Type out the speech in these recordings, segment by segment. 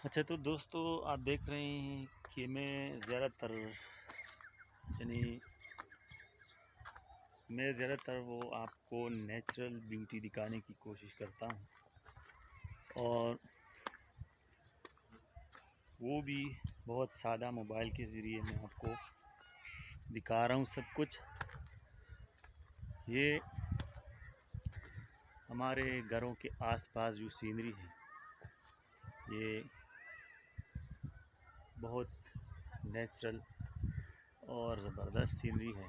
اچھا تو دوستو آپ دیکھ رہے ہیں کہ میں زیادہ تر وہ آپ کو نیچرل بیوٹی دکھانے کی کوشش کرتا ہوں، اور وہ بھی بہت سادہ موبائل کے ذریعے میں آپ کو دکھا رہا ہوں سب کچھ۔ یہ ہمارے گھروں کے آس پاس جو سینری ہے، یہ بہت نیچرل اور زبردست سینری ہے۔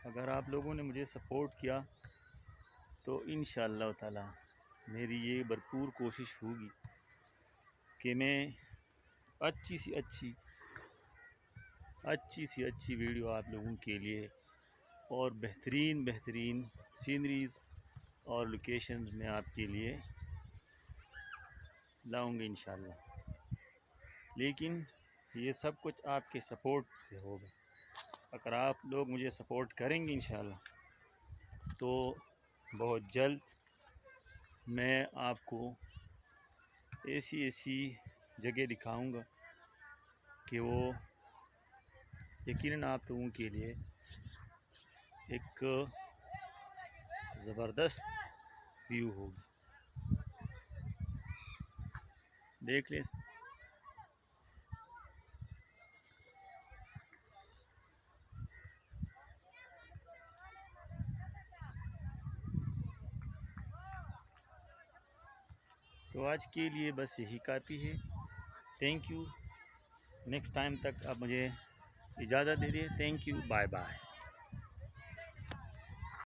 اگر آپ لوگوں نے مجھے سپورٹ کیا تو انشاءاللہ تعالی میری یہ بھرپور کوشش ہوگی کہ میں اچھی سی اچھی ویڈیو آپ لوگوں کے لیے اور بہترین سینریز اور لوکیشنز میں آپ کے لیے لاؤں گے انشاءاللہ، لیکن یہ سب کچھ آپ کے سپورٹ سے ہوگا۔ اگر آپ لوگ مجھے سپورٹ کریں گے انشاءاللہ تو بہت جلد میں آپ کو ایسی جگہ دکھاؤں گا کہ وہ یقیناً آپ لوگوں کے لیے ایک زبردست ویو ہوگی۔ دیکھ لیں۔ تو آج کے لیے بس یہی کافی ہے۔ Thank you. نیکسٹ ٹائم تک آپ مجھے اجازت دے دیں۔ Thank you, bye bye.